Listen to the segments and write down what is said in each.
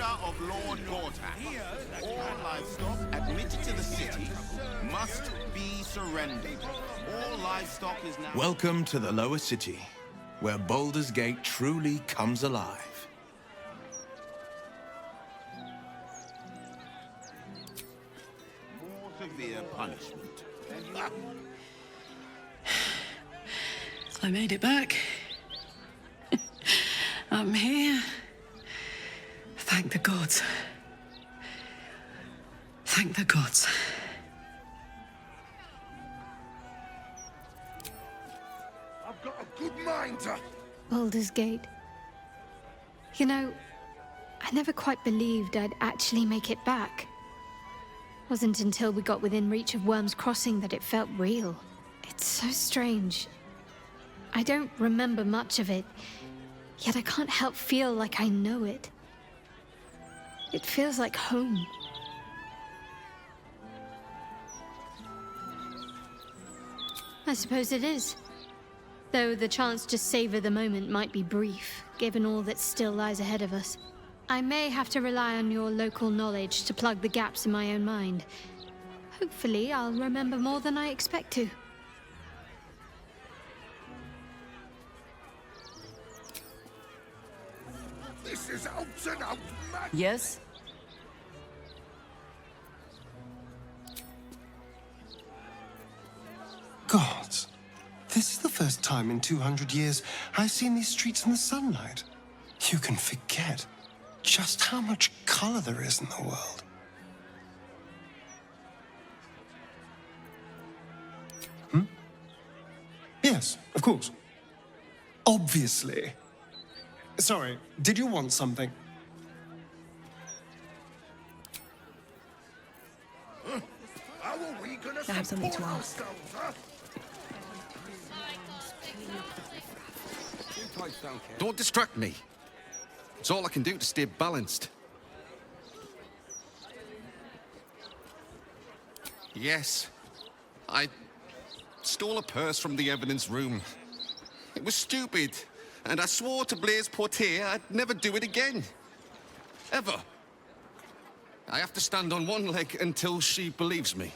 of Lord Gortak, all livestock admitted to the city must be surrendered. All livestock is now... Welcome to the lower city, where Baldur's Gate truly comes alive. More severe punishment. I made it back. I'm here. Thank the gods. Thank the gods. I've got a good mind to... Baldur's Gate. You know, I never quite believed I'd actually make it back. Wasn't until we got within reach of Worm's Crossing that it felt real. It's so strange. I don't remember much of it, yet I can't help feel like I know it. It feels like home. I suppose it is. Though the chance to savor the moment might be brief, given all that still lies ahead of us. I may have to rely on your local knowledge to plug the gaps in my own mind. Hopefully, I'll remember more than I expect to. This is out and out mad. Yes? Gods, this is the first time in 200 years I've seen these streets in the sunlight. You can forget just how much color there is in the world. Yes, of course. Obviously. Sorry, did you want something? How are we gonna I have something to support ask. ourselves, huh? Don't distract me. It's all I can do to stay balanced. Yes, I stole a purse from the evidence room. It was stupid, and I swore to Blaise Portier I'd never do it again. Ever. I have to stand on one leg until she believes me.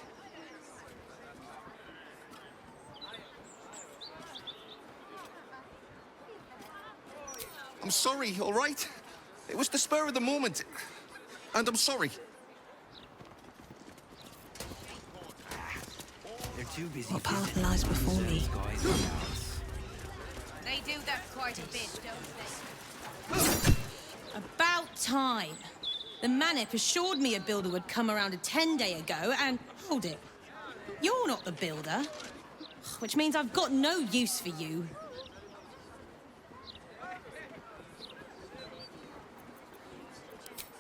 I'm sorry, all right? It was the spur of the moment. And I'm sorry. They're too busy. What path lies before me? They do that quite a bit, don't they? About time. The Manip assured me a builder would come around a 10-day ago, and hold it. You're not the builder. Which means I've got no use for you.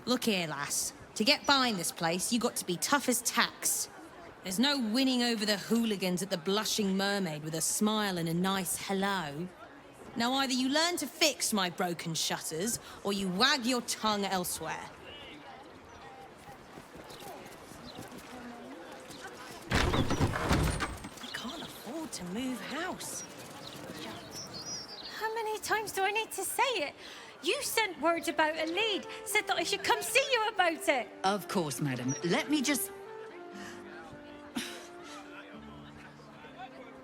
Look here, lass. To get behind this place, you got to be tough as tax. There's no winning over the hooligans at the Blushing Mermaid with a smile and a nice hello. Now either you learn to fix my broken shutters, or you wag your tongue elsewhere. I can't afford to move house. How many times do I need to say it? You sent word about a lead, said that I should come see you about it. Of course, madam. Let me just...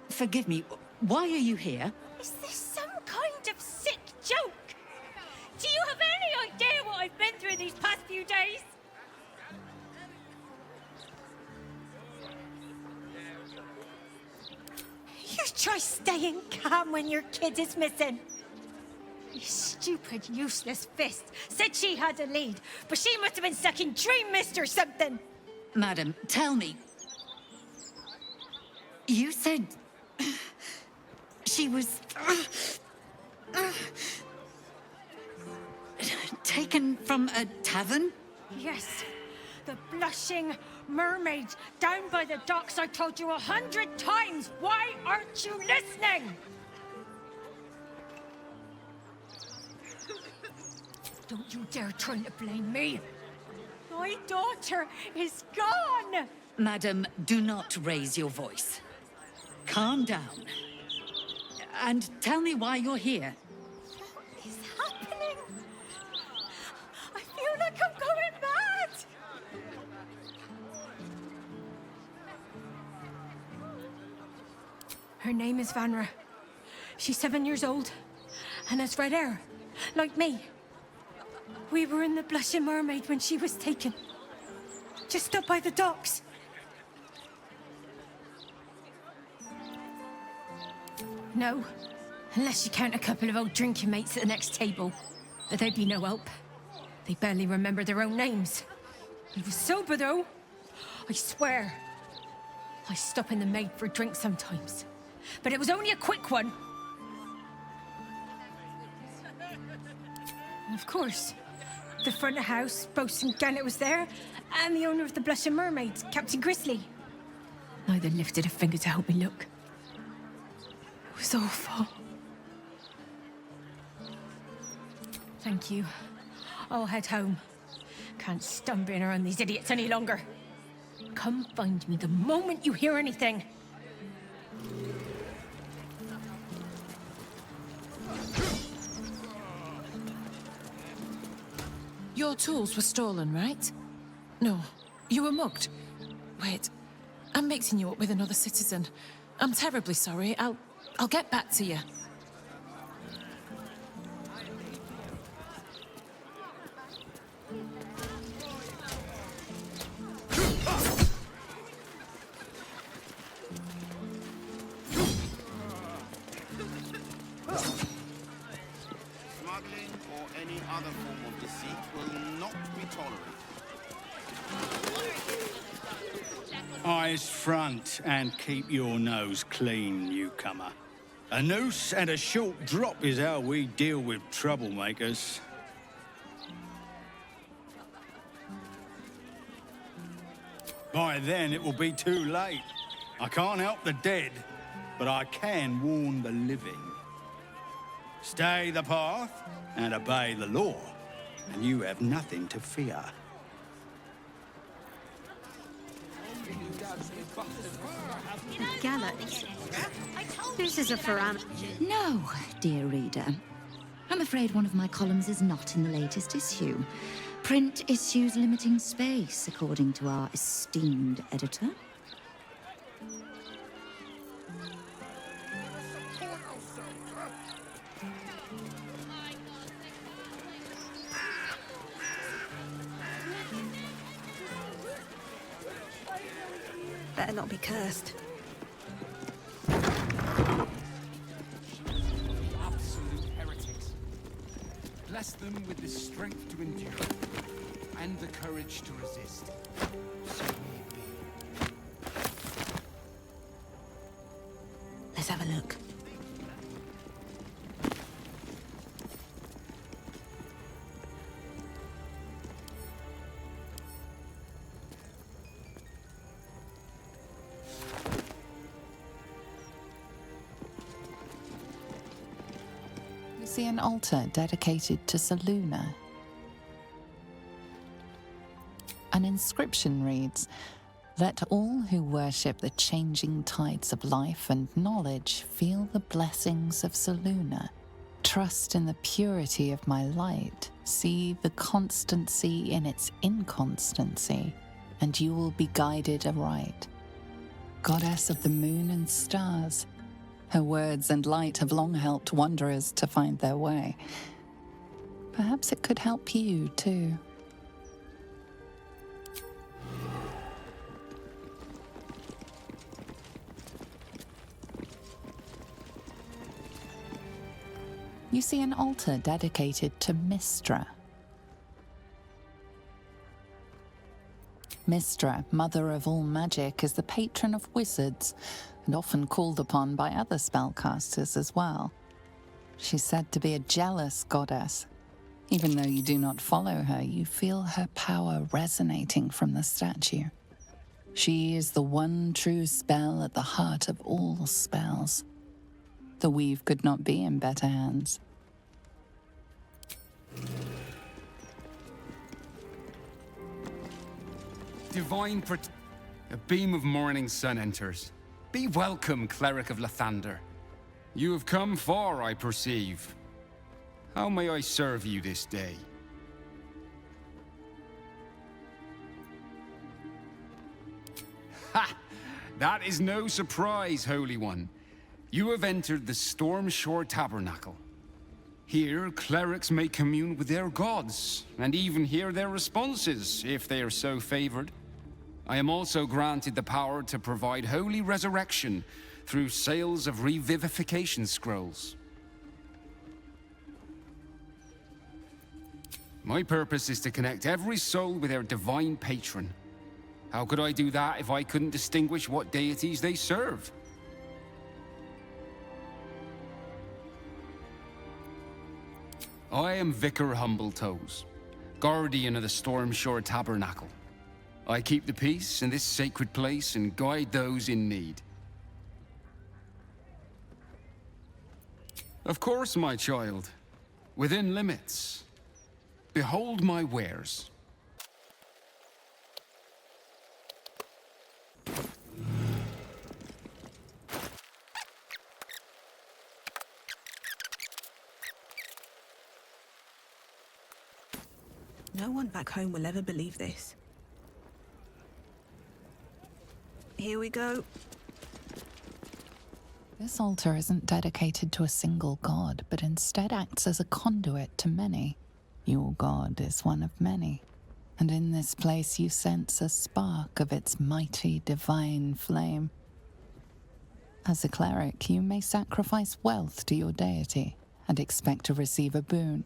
Forgive me, why are you here? Is this some kind of sick joke? Do you have any idea what I've been through these past few days? You try staying calm when your kid is missing. You stupid, useless fist said she had a lead, but she must have been sucking Dream Mist or something. Madam, tell me. You said... she was... taken from a tavern? Yes, the Blushing Mermaid, down by the docks. I told you 100 times. Why aren't you listening? Don't you dare try to blame me. My daughter is gone. Madam, do not raise your voice. Calm down. And tell me why you're here. What is happening? I feel like I'm Her name is Vanra. She's 7 years old and has red hair, like me. We were in the Blushing Mermaid when she was taken. Just up by the docks. No, unless you count a couple of old drinking mates at the next table. But they'd be no help. They barely remember their own names. He was sober, though. I swear. I stop in the maid for a drink sometimes. But it was only a quick one. And of course, the front of house, Bosun Gannet was there, and the owner of the Blushing Mermaid, Captain Grizzly. Neither lifted a finger to help me look. It was awful. Thank you. I'll head home. Can't stand being around these idiots any longer. Come find me the moment you hear anything. Your tools were stolen, right? No, you were mugged. Wait, I'm mixing you up with another citizen. I'm terribly sorry. I'll get back to you. Smuggling or any other form of deceit will not be tolerated. Eyes front and keep your nose clean, newcomer. A noose and a short drop is how we deal with troublemakers. By then, it will be too late. I can't help the dead, but I can warn the living. Stay the path and obey the law, and you have nothing to fear. Gallows. This is a foram. No, dear reader. I'm afraid one of my columns is not in the latest issue. Print issues limiting space, according to our esteemed editor. Better not be cursed. Absolute heretics. Bless them with the strength to endure and the courage to resist. So may it be. Let's have a look. See an altar dedicated to Celaena. An inscription reads, "Let all who worship the changing tides of life and knowledge feel the blessings of Celaena. Trust in the purity of my light. See the constancy in its inconstancy, and you will be guided aright. Goddess of the moon and stars, her words and light have long helped wanderers to find their way. Perhaps it could help you, too." You see an altar dedicated to Mystra. Mystra, mother of all magic, is the patron of wizards, and often called upon by other spellcasters as well. She's said to be a jealous goddess. Even though you do not follow her, you feel her power resonating from the statue. She is the one true spell at the heart of all spells. The weave could not be in better hands. Divine A beam of morning sun enters. Be welcome, Cleric of Lathander. You have come far, I perceive. How may I serve you this day? Ha! That is no surprise, Holy One. You have entered the Stormshore Tabernacle. Here, clerics may commune with their gods, and even hear their responses, if they are so favored. I am also granted the power to provide holy resurrection through sales of revivification scrolls. My purpose is to connect every soul with their divine patron. How could I do that if I couldn't distinguish what deities they serve? I am Vicar Humbletoes, guardian of the Stormshore Tabernacle. I keep the peace in this sacred place and guide those in need. Of course, my child. Within limits. Behold my wares. No one back home will ever believe this. Here we go. This altar isn't dedicated to a single god, but instead acts as a conduit to many. Your god is one of many, and in this place you sense a spark of its mighty divine flame. As a cleric, you may sacrifice wealth to your deity and expect to receive a boon.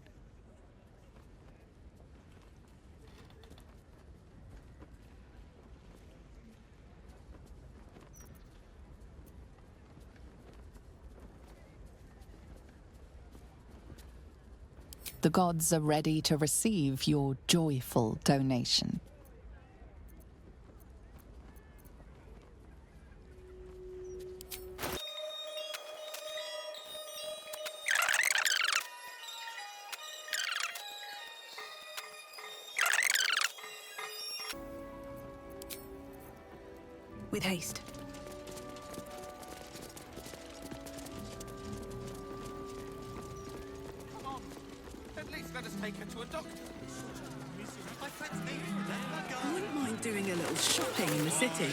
The gods are ready to receive your joyful donation. With haste. Let us take her to a doctor. I wouldn't mind doing a little shopping in the city.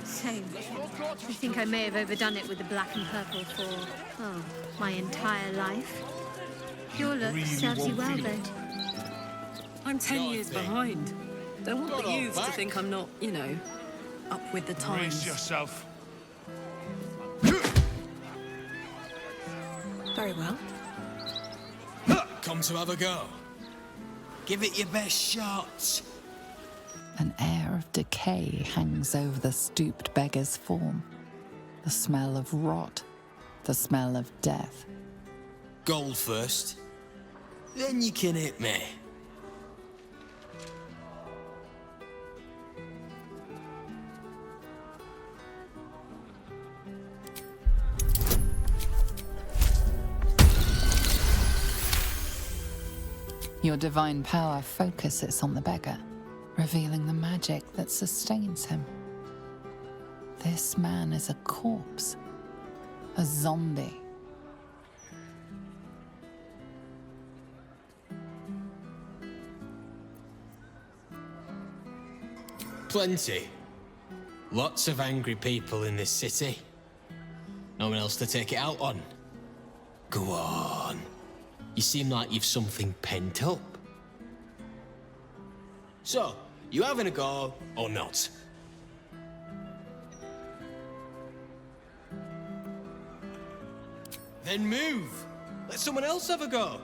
Same. I think I may have overdone it with the black and purple for, my entire life. Your look serves you well, though. I'm 10 years behind. Don't want the youths to think I'm not, up with the times. Brace yourself. Very well. Come to have a go. Give it your best shot. An air of decay hangs over the stooped beggar's form. The smell of rot, the smell of death. Gold first, then you can hit me. Your divine power focuses on the beggar, revealing the magic that sustains him. This man is a corpse, a zombie. Plenty. Lots of angry people in this city. No one else to take it out on. Go on. You seem like you've something pent up. So, you having a go or not? Then move. Let someone else have a go.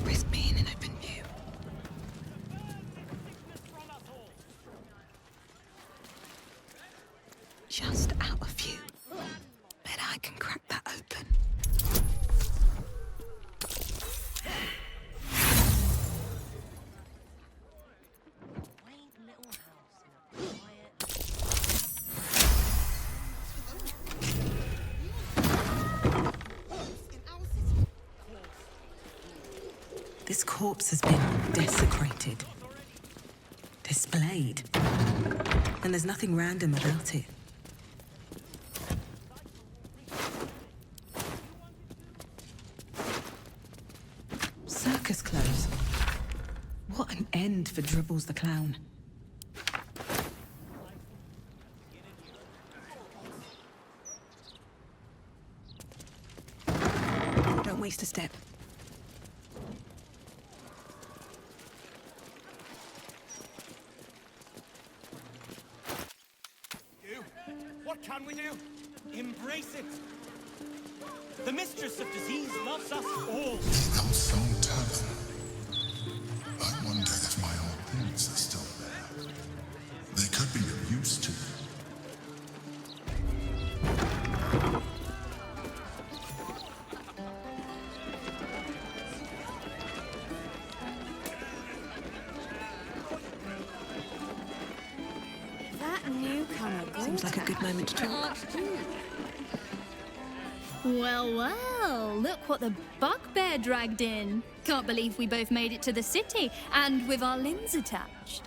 risk being in open view. Just out of view. Bet I can crack that open. This corpse has been desecrated, displayed, and there's nothing random about it. Circus clothes. What an end for Dribbles the Clown. Don't waste a step. What can we do? Embrace it. The mistress of disease loves us all. Hillsong Tavern. I wonder if my old things are still there. They could be of use to me. That newcomer Seems like a good moment to talk. Well, well, look what the bugbear dragged in. Can't believe we both made it to the city, and with our limbs attached.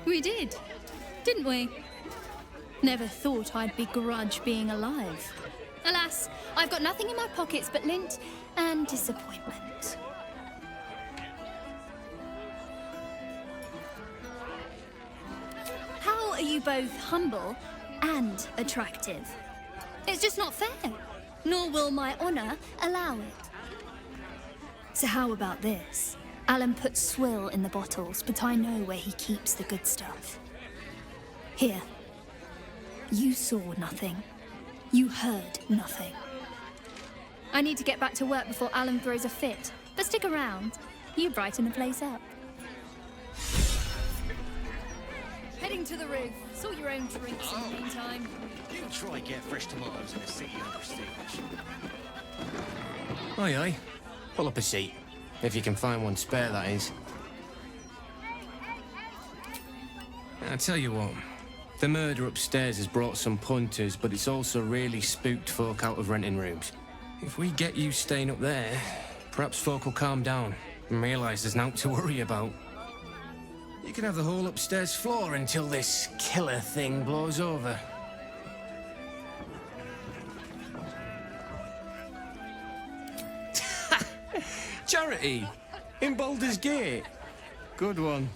We did, didn't we? Never thought I'd begrudge being alive. Alas, I've got nothing in my pockets but lint and disappointment. How are you both humble and attractive? It's just not fair, nor will my honor allow it. So how about this? Alan puts swill in the bottles, but I know where he keeps the good stuff. Here. You saw nothing. You heard nothing. I need to get back to work before Alan throws a fit, but stick around. You brighten the place up. Heading to the roof. Sort your own drinks in the meantime. You try get fresh tomatoes in the city under siege. Aye, aye. Pull up a seat. If you can find one spare, that is. I tell you what. The murder upstairs has brought some punters, but it's also really spooked folk out of renting rooms. If we get you staying up there, perhaps folk will calm down and realise there's naught to worry about. You can have the whole upstairs floor until this killer thing blows over. Charity! In Baldur's Gate! Good one.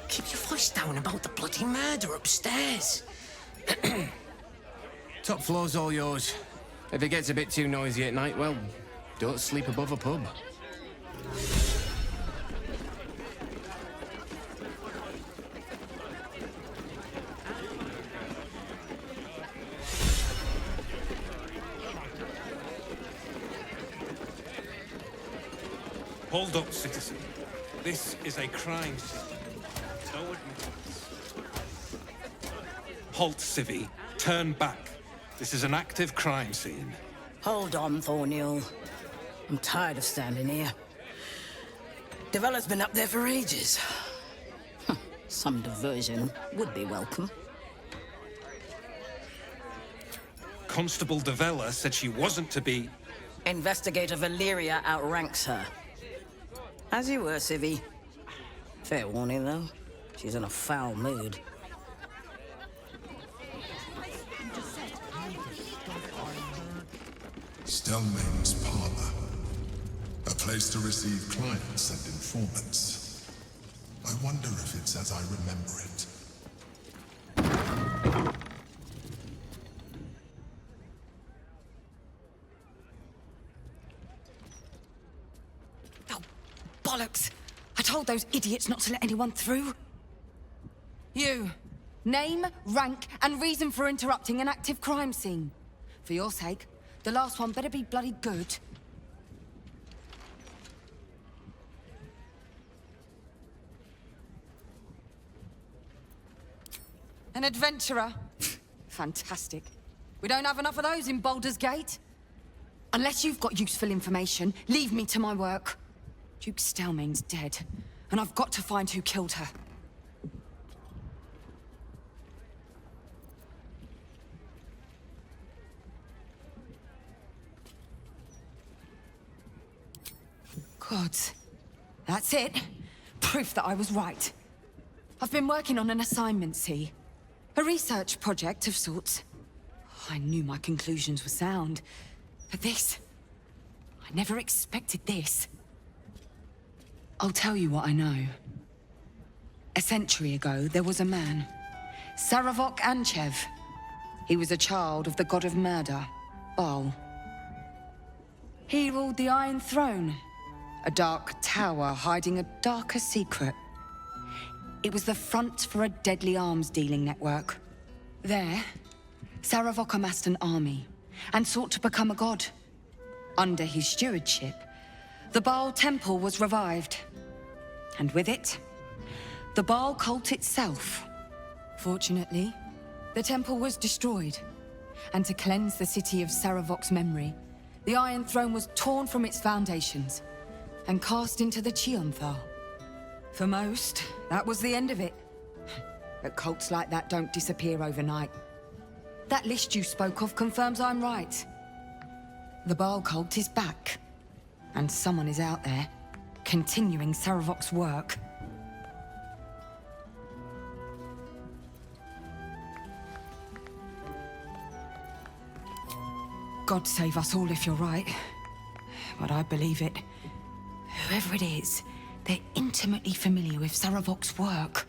Keep your voice down about the bloody murder upstairs. Top floor's all yours. If it gets a bit too noisy at night, well, don't sleep above a pub. Hold up, citizen. This is a crime scene. No admittance. Halt, civvy. Turn back. This is an active crime scene. Hold on, Thornhill. I'm tired of standing here. Devella's been up there for ages. Some diversion would be welcome. Constable Devella said she wasn't to be... Investigator Valeria outranks her. As you were, Civvy. Fair warning, though. She's in a foul mood. Stellmane's parlor. A place to receive clients and informants. I wonder if it's as I remember it. Bollocks! I told those idiots not to let anyone through. You. Name, rank, and reason for interrupting an active crime scene. For your sake, the last one better be bloody good. An adventurer? Fantastic. We don't have enough of those in Baldur's Gate. Unless you've got useful information, leave me to my work. Duke Stelmane's dead, and I've got to find who killed her. Gods. That's it. Proof that I was right. I've been working on an assignment, see? A research project of sorts. I knew my conclusions were sound. But this... I never expected this. I'll tell you what I know. A century ago, there was a man. Saravok Anchev. He was a child of the god of murder, Baal. He ruled the Iron Throne, a dark tower hiding a darker secret. It was the front for a deadly arms-dealing network. There, Saravok amassed an army and sought to become a god. Under his stewardship, the Baal Temple was revived. And with it, the Baal cult itself. Fortunately, the temple was destroyed. And to cleanse the city of Saravok's memory, the Iron Throne was torn from its foundations and cast into the Chionthar. For most, that was the end of it. But cults like that don't disappear overnight. That list you spoke of confirms I'm right. The Baal cult is back. And someone is out there, continuing Saravok's work. God save us all if you're right. But I believe it. Whoever it is, they're intimately familiar with Saravok's work.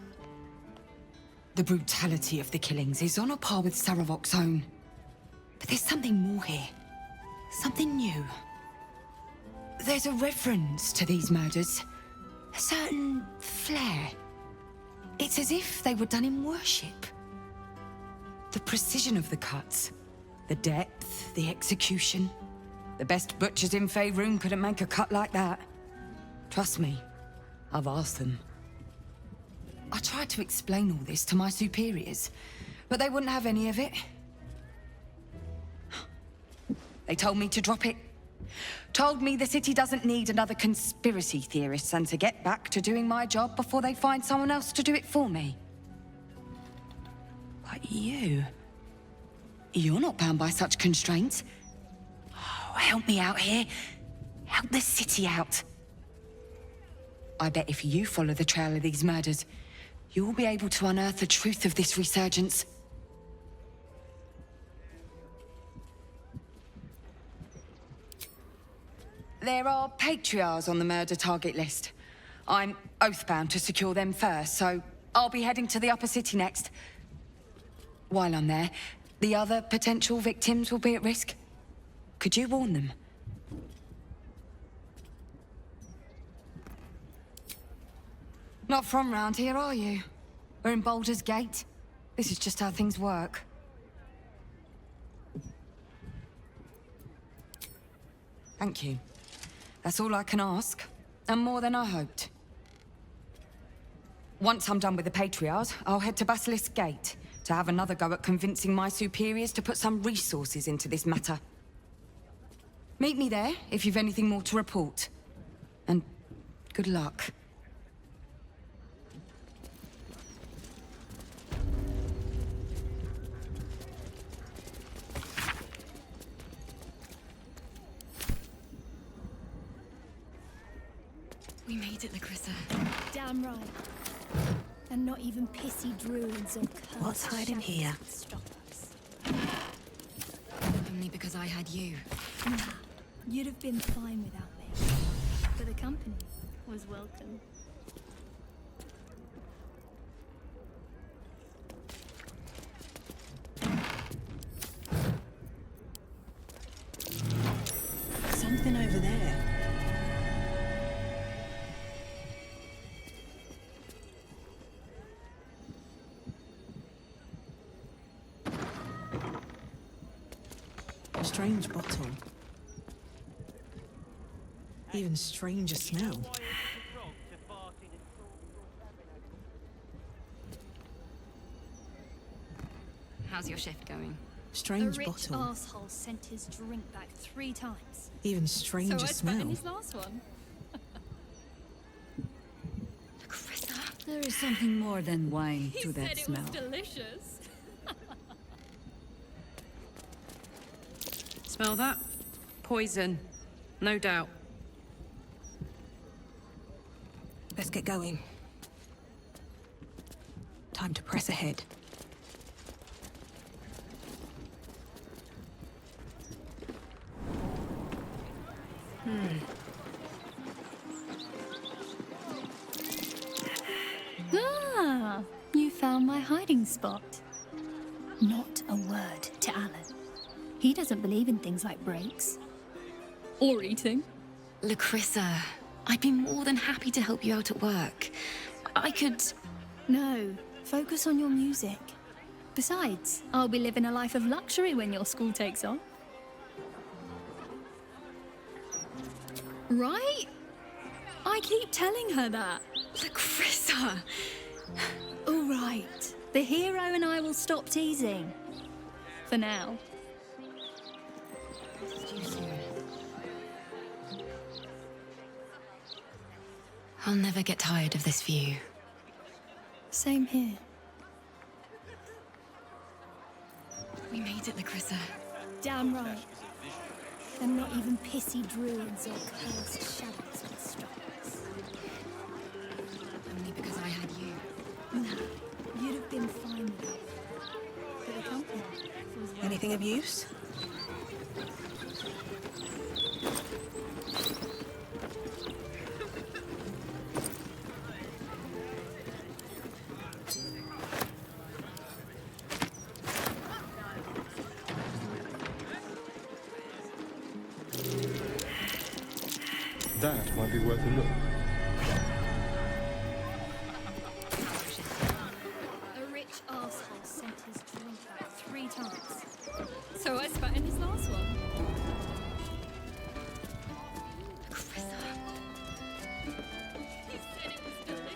The brutality of the killings is on a par with Saravok's own. But there's something more here. Something new. There's a reference to these murders. A certain flair. It's as if they were done in worship. The precision of the cuts. The depth, the execution. The best butchers in Faerun couldn't make a cut like that. Trust me, I've asked them. I tried to explain all this to my superiors, but they wouldn't have any of it. They told me to drop it. Told me the city doesn't need another conspiracy theorist and to get back to doing my job before they find someone else to do it for me. But you're not bound by such constraints. Oh, help me out here. Help the city out. I bet if you follow the trail of these murders, you'll be able to unearth the truth of this resurgence. There are patriarchs on the murder target list. I'm oathbound to secure them first, so I'll be heading to the upper city next. While I'm there, the other potential victims will be at risk. Could you warn them? Not from round here, are you? We're in Baldur's Gate. This is just how things work. Thank you. That's all I can ask, and more than I hoped. Once I'm done with the Patriarchs, I'll head to Basilisk Gate to have another go at convincing my superiors to put some resources into this matter. Meet me there if you've anything more to report. And good luck. We made it, Lacrissa. Damn right. And not even pissy druids or cursed What's hiding here? Stop us. Only because I had you. Nah, you'd have been fine without me. But the company was welcome. Strange bottle. Even stranger smell. How's your shift going? Strange a rich bottle. arsehole sent his drink back 3 times. Even stranger so I spat in smell. his last one. There is something more than wine He to said that it smell. was delicious. Smell that? Poison. No doubt. Let's get going. Time to press ahead. Ah, you found my hiding spot. Not a word to Alan. He doesn't believe in things like breaks. Or eating. Lacrissa, I'd be more than happy to help you out at work. I could... No, focus on your music. Besides, I'll be living a life of luxury when your school takes off. Right? I keep telling her that. Lacrissa! All right. The hero and I will stop teasing. For now. I'll never get tired of this view. Same here. We made it, Lacrissa. Damn right. And not even pissy druids or cursed shadows could stop us. Only because I had you. Nah, you'd have been fine with it. But the company was right. Anything of use? That might be worth a look. A rich arsehole sent his drink back 3 times. So I spat in his last one. He said it was delicious.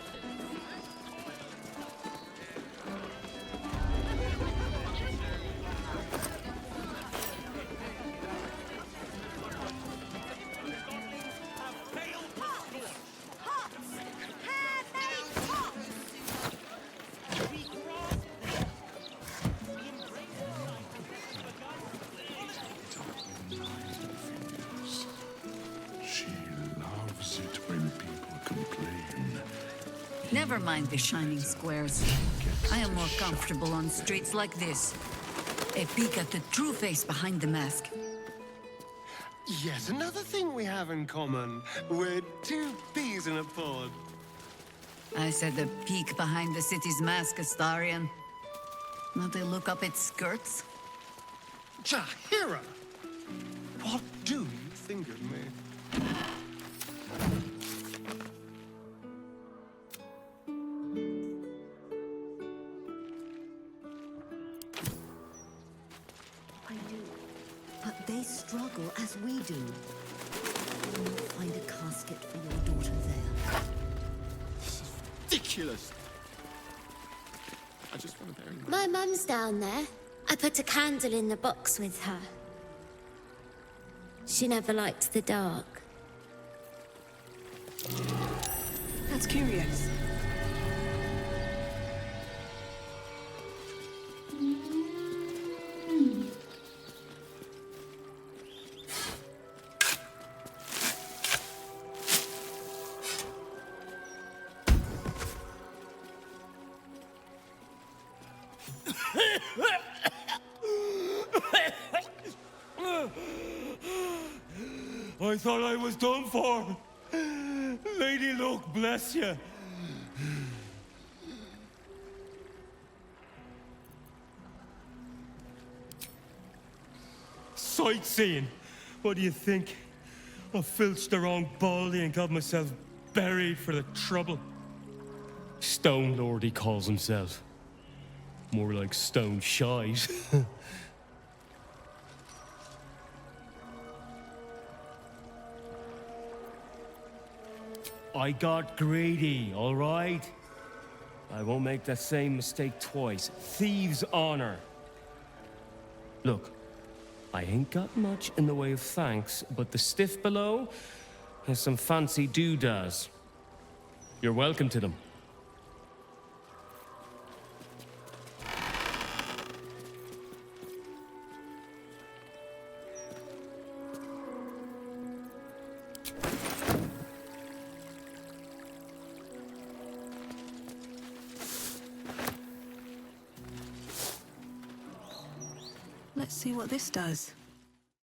She loves it when people complain. Never mind the shining squares. I am more comfortable on streets like this. A peek at the true face behind the mask. Yet another thing we have in common. We're 2 peas in a pod. I said a peek behind the city's mask, Astarion. Not a look up its skirts. Jahira! What do you think of me? I do. But they struggle as we do. Find a casket for your daughter there. Ridiculous. I just want to bury you. My mum's down there. I put a candle in the box with her. She never liked the dark. That's curious. I thought I was done for. Lady Luck, bless you. Sightseeing. What do you think? I filched the wrong baldy and got myself buried for the trouble. Stone Lord, he calls himself. More like Stone Shite. I got greedy, all right? I won't make that same mistake twice. Thieves' honor. Look, I ain't got much in the way of thanks, but the stiff below has some fancy doodads. You're welcome to them. Let's see what this does.